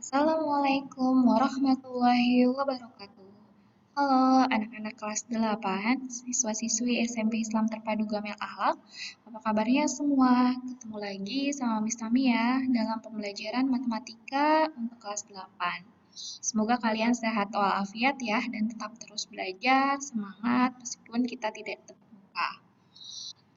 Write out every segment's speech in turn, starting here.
Assalamualaikum warahmatullahi wabarakatuh. Halo anak-anak kelas 8, siswa-siswi SMP Islam Terpadu Gamel Akhlak. Apa kabarnya semua? Ketemu lagi sama Miss Tami ya dalam pembelajaran matematika untuk kelas 8. Semoga kalian sehat walafiat ya dan tetap terus belajar, semangat meskipun kita tidak tetap muka.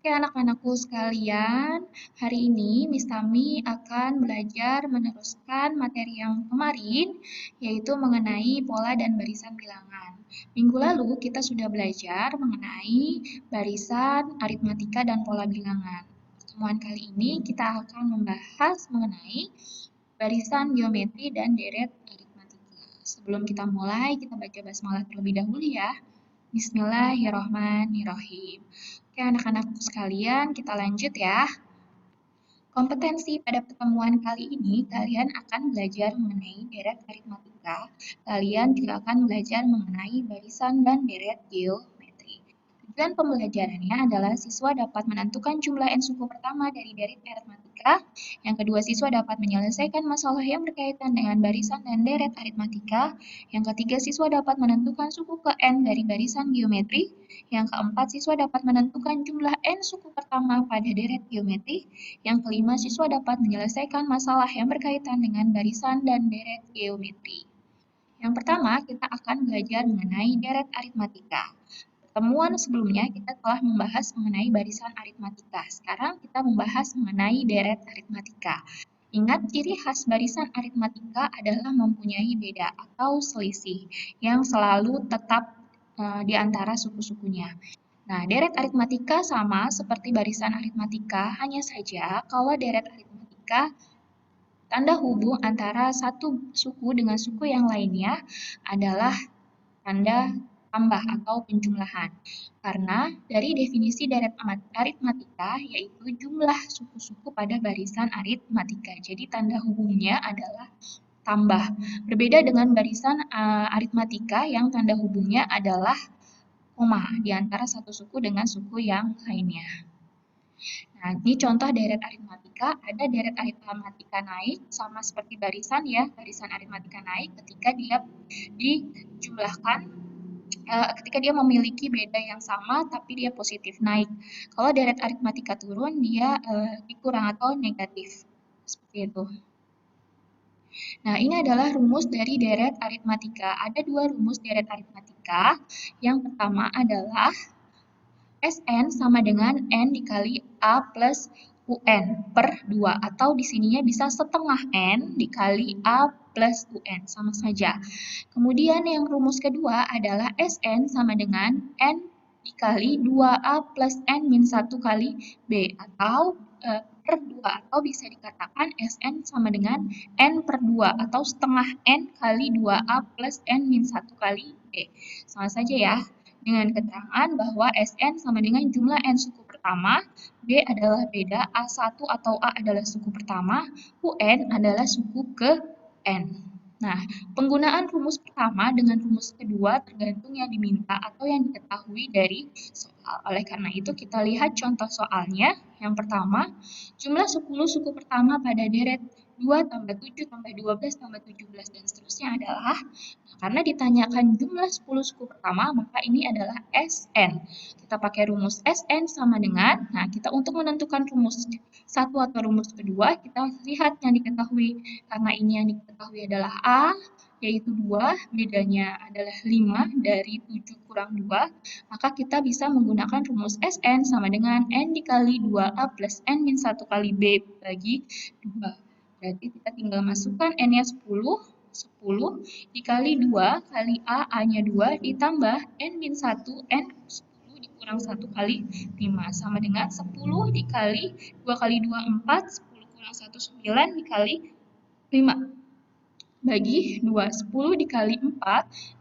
Oke anak-anakku sekalian, hari ini Miss Tami akan belajar meneruskan materi yang kemarin, yaitu mengenai pola dan barisan bilangan. Minggu lalu kita sudah belajar mengenai barisan, aritmatika, dan pola bilangan. Pertemuan kali ini kita akan membahas mengenai barisan geometri dan deret aritmatika. Sebelum kita mulai, kita baca basmalah terlebih dahulu ya. Bismillahirrohmanirrohim. Oke anak-anakku sekalian, kita lanjut ya. Kompetensi pada pertemuan kali ini, kalian akan belajar mengenai deret aritmatika. Kalian juga akan belajar mengenai barisan dan deret geometri. Tujuan pembelajarannya adalah siswa dapat menentukan jumlah n suku pertama dari deret aritmatika. Yang kedua, siswa dapat menyelesaikan masalah yang berkaitan dengan barisan dan deret aritmatika. Yang ketiga, siswa dapat menentukan suku ke n dari barisan geometri. Yang keempat, siswa dapat menentukan jumlah n suku pertama pada deret geometri. Yang kelima, siswa dapat menyelesaikan masalah yang berkaitan dengan barisan dan deret geometri. Yang pertama, kita akan belajar mengenai deret aritmatika. Pertemuan sebelumnya kita telah membahas mengenai barisan aritmatika. Sekarang kita membahas mengenai deret aritmatika. Ingat, ciri khas barisan aritmatika adalah mempunyai beda atau selisih yang selalu tetap di antara suku-sukunya. Nah, deret aritmatika sama seperti barisan aritmatika, hanya saja kalau deret aritmatika tanda hubung antara satu suku dengan suku yang lainnya adalah tanda tambah atau penjumlahan. Karena dari definisi deret aritmatika yaitu jumlah suku-suku pada barisan aritmatika. Jadi tanda hubungnya adalah tambah. Berbeda dengan barisan aritmatika yang tanda hubungnya adalah koma di antara satu suku dengan suku yang lainnya. Nah, ini contoh deret aritmatika. Ada deret aritmatika naik sama seperti barisan ya. Barisan aritmatika naik ketika dia dijumlahkan ketika dia memiliki beda yang sama tapi dia positif naik. Kalau deret aritmatika turun dia dikurang atau negatif. Seperti itu. Nah, ini adalah rumus dari deret aritmatika. Ada dua rumus deret aritmatika. Yang pertama adalah Sn sama dengan N dikali A plus UN per 2. Atau di sininya bisa setengah N dikali A plus UN. Sama saja. Kemudian yang rumus kedua adalah Sn sama dengan N dikali 2A plus N min 1 kali B. Atau per 2. Atau bisa dikatakan Sn sama dengan N per 2. Atau setengah N kali 2A plus N min 1 kali B. Sama saja ya. Dengan keterangan bahwa Sn sama dengan jumlah N suku pertama, B adalah beda, A1 atau A adalah suku pertama, UN adalah suku ke N. Nah, penggunaan rumus pertama dengan rumus kedua tergantung yang diminta atau yang diketahui dari soal. Oleh karena itu, kita lihat contoh soalnya. Yang pertama, jumlah 10 suku pertama pada deret 2 tambah 7 tambah 12 tambah 17 dan seterusnya adalah, karena ditanyakan jumlah 10 suku pertama, maka ini adalah Sn. Kita pakai rumus Sn sama dengan, nah kita untuk menentukan rumus satu atau rumus kedua, kita lihat yang diketahui. Karena ini yang diketahui adalah A, yaitu 2, bedanya adalah 5 dari 7 kurang 2, maka kita bisa menggunakan rumus Sn sama dengan N dikali 2A plus N min 1 kali B bagi 2. Berarti kita tinggal masukkan N-nya 10 dikali 2 kali A, A-nya 2, ditambah N min 1, N 10 dikurang 1 kali 5, sama dengan 10 dikali 2 kali 2, 4, 10 kurang 1, 9 dikali 5. Bagi 2, 10 dikali 4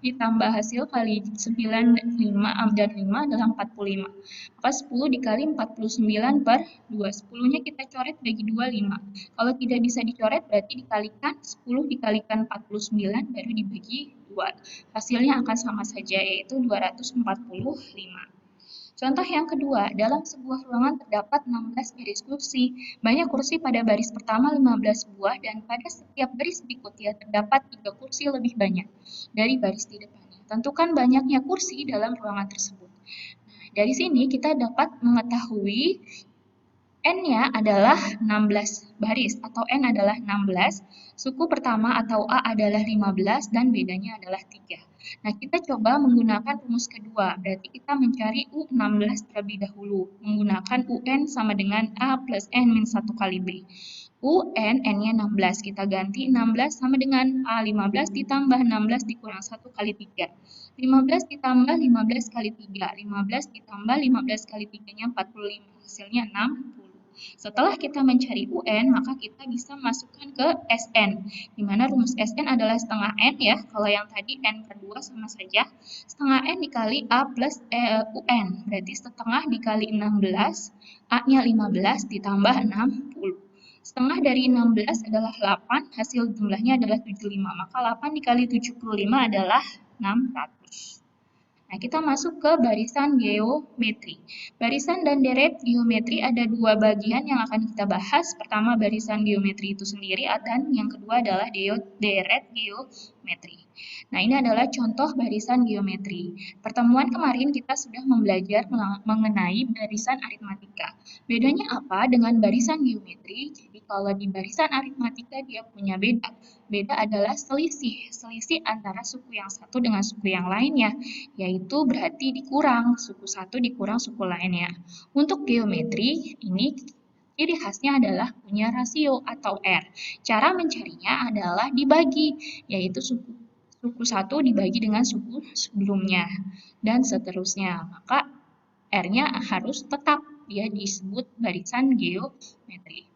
ditambah hasil kali 9, 5 dan 5 adalah 45. Maka 10 dikali 49 per 2. 10-nya kita coret bagi 2, 5. Kalau tidak bisa dicoret berarti dikalikan 10 dikalikan 49 baru dibagi 2. Hasilnya akan sama saja yaitu 245. Contoh yang kedua, dalam sebuah ruangan terdapat 16 baris kursi. Banyak kursi pada baris pertama 15 buah dan pada setiap baris berikutnya terdapat 3 kursi lebih banyak dari baris di depannya. Tentukan banyaknya kursi dalam ruangan tersebut. Dari sini kita dapat mengetahui N-nya adalah 16 baris atau N adalah 16, suku pertama atau A adalah 15 dan bedanya adalah 3. Nah, kita coba menggunakan rumus kedua, berarti kita mencari U16 terlebih dahulu, menggunakan UN sama dengan A plus N min 1 kali B. UN, N-nya 16, kita ganti 16 sama dengan A, 15 ditambah 16 dikurang 1 kali 3. 15 ditambah 15 kali 3, 15 ditambah 15 kali 3-nya 45, hasilnya 60. Setelah kita mencari UN, maka kita bisa masukkan ke SN, di mana rumus SN adalah setengah N ya, kalau yang tadi N per 2 sama saja, setengah N dikali A plus UN, berarti setengah dikali 16, A-nya 15 ditambah 60. Setengah dari 16 adalah 8, hasil jumlahnya adalah 75, maka 8 dikali 75 adalah 600. Nah, kita masuk ke barisan geometri. Barisan dan deret geometri ada dua bagian yang akan kita bahas. Pertama, barisan geometri itu sendiri, dan yang kedua adalah deret geometri. Nah, ini adalah contoh barisan geometri. Pertemuan kemarin kita sudah belajar mengenai barisan aritmatika. Bedanya apa dengan barisan geometri? Jadi, kalau di barisan aritmatika dia punya beda. Beda adalah selisih antara suku yang satu dengan suku yang lainnya, yaitu berarti dikurang, suku satu dikurang suku lainnya. Untuk geometri, ini ciri khasnya adalah punya rasio atau R. Cara mencarinya adalah dibagi, yaitu suku satu dibagi dengan suku sebelumnya, dan seterusnya. Maka R-nya harus tetap, dia disebut barisan geometri.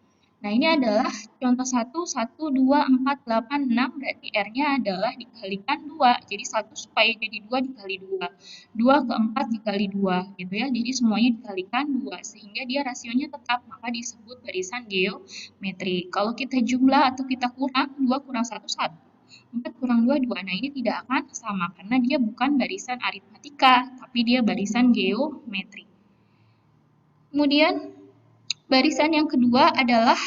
Nah, ini adalah contoh 1, 1, 2, 4, 8, 6, berarti R-nya adalah dikalikan 2. Jadi 1 supaya jadi 2 dikali 2. 2 ke 4 dikali 2, gitu ya. Jadi semuanya dikalikan 2, sehingga dia rasionya tetap, maka disebut barisan geometri. Kalau kita jumlah atau kita kurang, 2 kurang 1, 1. 4 kurang 2, 2. Nah, ini tidak akan sama, karena dia bukan barisan aritmatika, tapi dia barisan geometri. Kemudian, barisan yang kedua adalah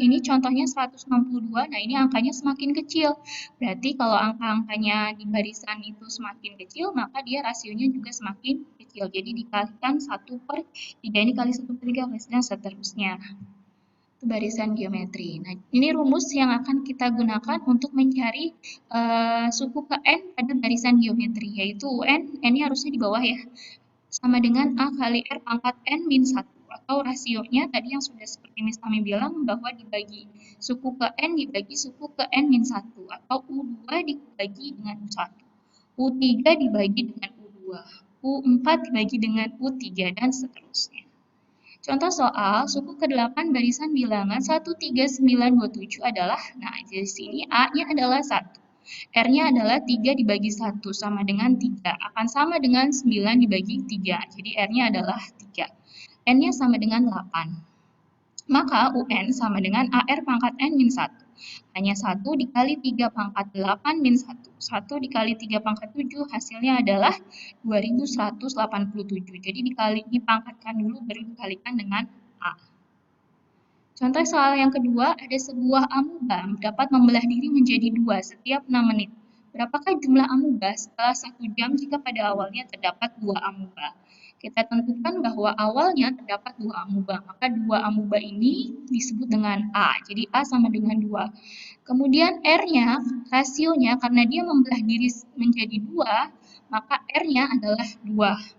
ini contohnya 162. Nah, ini angkanya semakin kecil. Berarti kalau angka-angkanya di barisan itu semakin kecil, maka dia rasionya juga semakin kecil. Jadi dikalikan 1 per 3, ini kali 1 per 3, dan seterusnya. Itu barisan geometri. Nah, ini rumus yang akan kita gunakan untuk mencari suku ke N pada barisan geometri, yaitu UN, N-nya harusnya di bawah ya, sama dengan A kali R pangkat N min 1, atau rasionya tadi yang sudah seperti Miss Tami bilang bahwa dibagi suku ke N dibagi suku ke N min 1, atau U2 dibagi dengan U1, U3 dibagi dengan U2, U4 dibagi dengan U3, dan seterusnya. Contoh soal, suku ke-8 barisan bilangan 13927 adalah, nah di sini A-nya adalah 1. R-nya adalah 3 dibagi 1 sama dengan 3, akan sama dengan 9 dibagi 3, jadi R-nya adalah 3. N-nya sama dengan 8. Maka UN sama dengan AR pangkat N min 1. Hanya 1 dikali 3 pangkat 8 min 1. 1 dikali 3 pangkat 7, hasilnya adalah 2187. Jadi dipangkatkan dulu, baru dikalikan dengan A. Contoh soal yang kedua, ada sebuah amuba dapat membelah diri menjadi 2 setiap 6 menit. Berapakah jumlah amuba setelah 1 jam jika pada awalnya terdapat 2 amuba? Kita tentukan bahwa awalnya terdapat 2 amuba, maka 2 amuba ini disebut dengan A. Jadi A sama dengan 2. Kemudian R-nya, rasionya, karena dia membelah diri menjadi 2, maka R-nya adalah 2.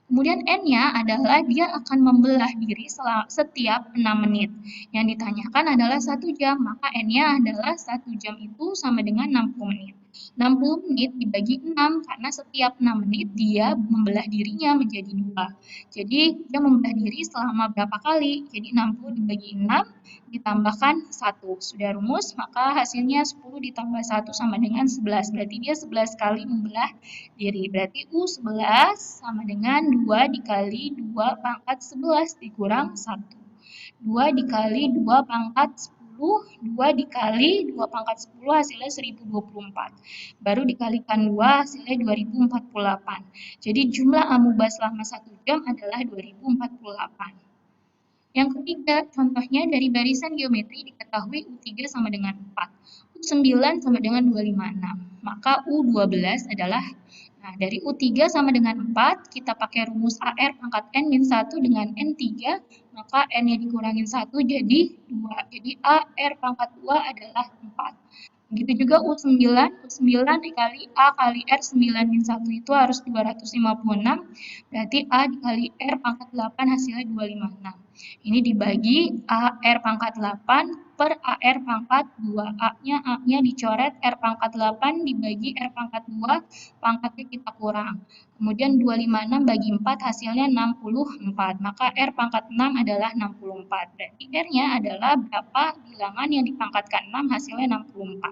Kemudian N-nya adalah dia akan membelah diri setiap 6 menit. Yang ditanyakan adalah 1 jam, maka N-nya adalah 1 jam itu sama dengan 60 menit. 60 menit dibagi 6, karena setiap 6 menit dia membelah dirinya menjadi 2. Jadi dia membelah diri selama berapa kali? Jadi 60 dibagi 6 ditambahkan 1. Sudah rumus, maka hasilnya 10 ditambah 1 sama dengan 11. Berarti dia 11 kali membelah diri. Berarti U11 sama dengan 2 dikali 2 pangkat 11 dikurang 1. 2 dikali 2 pangkat 10 2 dikali 2 pangkat 10 hasilnya 1024. Baru dikalikan 2 hasilnya 2048. Jadi jumlah amuba selama 1 jam adalah 2048. Yang ketiga, contohnya dari barisan geometri diketahui U3 sama dengan 4, U9 sama dengan 256. Maka U12 adalah, nah dari U3 sama dengan 4, kita pakai rumus AR pangkat N-1 dengan N3, maka N-nya dikurangin 1 jadi 2. Jadi AR pangkat 2 adalah 4. Begitu juga U9 dikali A kali R 9 min 1 itu harus 256, berarti A dikali R pangkat 8 hasilnya 256. Ini dibagi AR pangkat 8 per AR pangkat 2. A-nya dicoret, R pangkat 8 dibagi R pangkat 2, pangkatnya kita kurang. Kemudian 256 bagi 4 hasilnya 64. Maka R pangkat 6 adalah 64. Berarti R-nya adalah berapa bilangan yang dipangkatkan 6 hasilnya 64,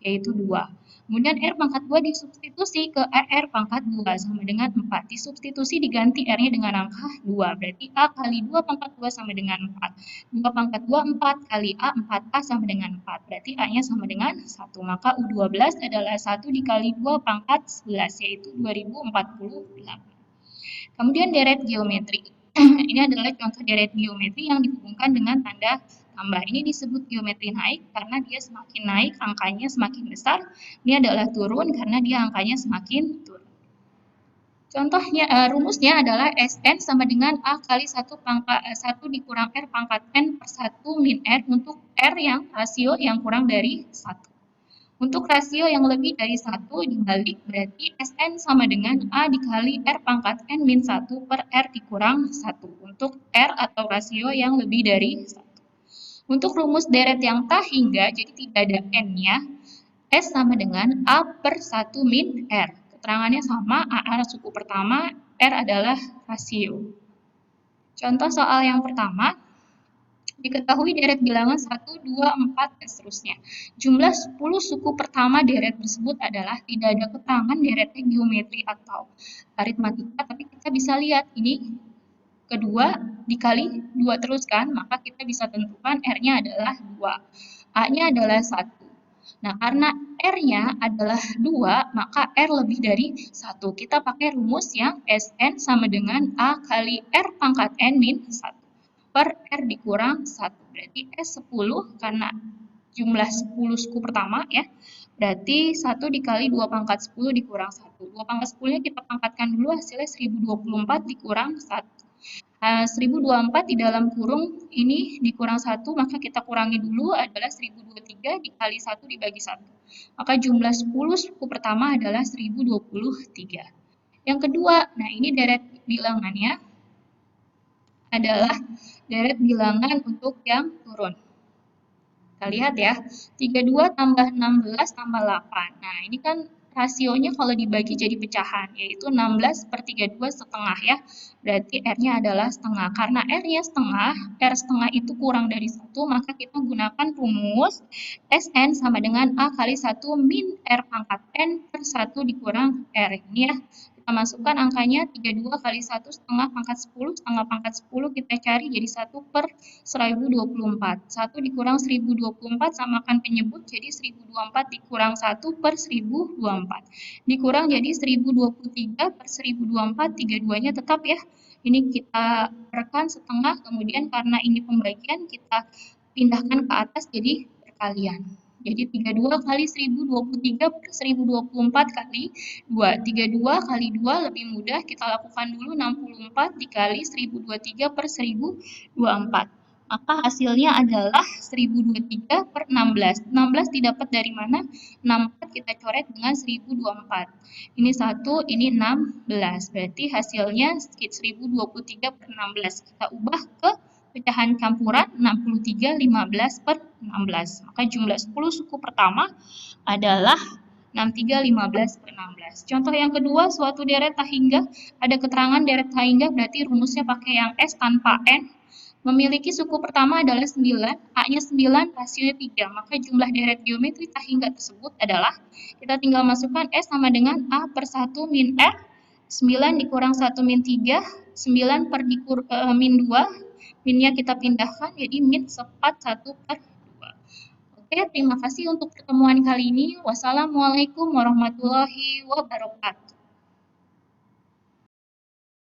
yaitu 2. Kemudian R pangkat 2 disubstitusi ke R pangkat 2 sama dengan 4. Disubstitusi diganti R-nya dengan angka 2. Berarti A kali 2 pangkat 2 sama dengan 4. 2 pangkat 2, 4 kali A, 4A sama dengan 4. Berarti A-nya sama dengan 1. Maka U12 adalah 1 dikali 2 pangkat 11, yaitu 2048. Kemudian deret geometri. Ini adalah contoh deret geometri yang dihubungkan dengan tanda tambah. Ini disebut geometri naik karena dia semakin naik angkanya semakin besar. Ini adalah turun karena dia angkanya semakin turun. Contohnya, rumusnya adalah Sn sama dengan A kali 1 dikurang R pangkat N per 1 min R untuk R yang rasio yang kurang dari 1. Untuk rasio yang lebih dari 1 dibalik, berarti Sn sama dengan A dikali R pangkat N min 1 per R dikurang 1. Untuk R atau rasio yang lebih dari 1. Untuk rumus deret yang tak hingga, jadi tidak ada N-nya, S sama dengan A per 1 min R. Keterangannya sama, A suku pertama, R adalah rasio. Contoh soal yang pertama, diketahui deret bilangan 1, 2, 4, dan seterusnya. Jumlah 10 suku pertama deret tersebut adalah tidak ada keterangan deretnya geometri atau aritmatika, tapi kita bisa lihat ini kedua dikali 2 terus kan, maka kita bisa tentukan R-nya adalah 2, A-nya adalah 1. Nah, karena R-nya adalah 2, maka R lebih dari 1. Kita pakai rumus yang Sn sama dengan A kali R pangkat N min 1. Per R dikurang 1. Berarti S10 karena jumlah 10 suku pertama ya. Berarti 1 dikali 2 pangkat 10 dikurang 1. 2 pangkat 10-nya kita pangkatkan dulu hasilnya 1024 dikurang 1. 1024 di dalam kurung ini dikurang 1, maka kita kurangi dulu adalah 1023 dikali 1 dibagi 1. Maka jumlah 10 suku pertama adalah 1023. Yang kedua, nah ini deret bilangannya adalah deret bilangan untuk yang turun. Kita lihat ya, 32 tambah 16 tambah 8. Nah, ini kan rasionya kalau dibagi jadi pecahan, yaitu 16 per 32 setengah ya. Berarti R-nya adalah setengah. Karena R-nya setengah, R setengah itu kurang dari 1, maka kita gunakan rumus Sn sama dengan A kali 1 min R pangkat N per 1 dikurang R. Ini ya. Kita masukkan angkanya 32 kali 1 setengah pangkat 10, setengah pangkat 10 kita cari jadi 1 per 1024. 1 dikurang 1024 samakan penyebut jadi 1024 dikurang 1 per 1024. Dikurang jadi 1023 per 1024, 32-nya tetap ya. Ini kita rekan setengah, kemudian karena ini pembagian kita pindahkan ke atas jadi perkalian. Jadi 32 kali 1023 per 1024 kali 2. 32 kali 2 lebih mudah, kita lakukan dulu 64 dikali 1023 per 1024. Maka hasilnya adalah 1023 per 16. 16 didapat dari mana? 64 kita coret dengan 1024. Ini 1, ini 16. Berarti hasilnya 1023 per 16. Kita ubah ke pecahan campuran 63 15 per 16. Maka jumlah 10 suku pertama adalah 63 15 per 16. Contoh yang kedua, suatu deret tak hingga. Ada keterangan deret tak hingga berarti rumusnya pakai yang S tanpa N. Memiliki suku pertama adalah 9, A-nya 9, rasionya 3. Maka jumlah deret geometri tak hingga tersebut adalah, kita tinggal masukkan S sama dengan A per 1 min R. 9 dikurang 1 min 3, 9 per min 2. Minnya kita pindahkan jadi min 1 per 2. Oke, terima kasih untuk pertemuan kali ini. Wassalamualaikum warahmatullahi wabarakatuh.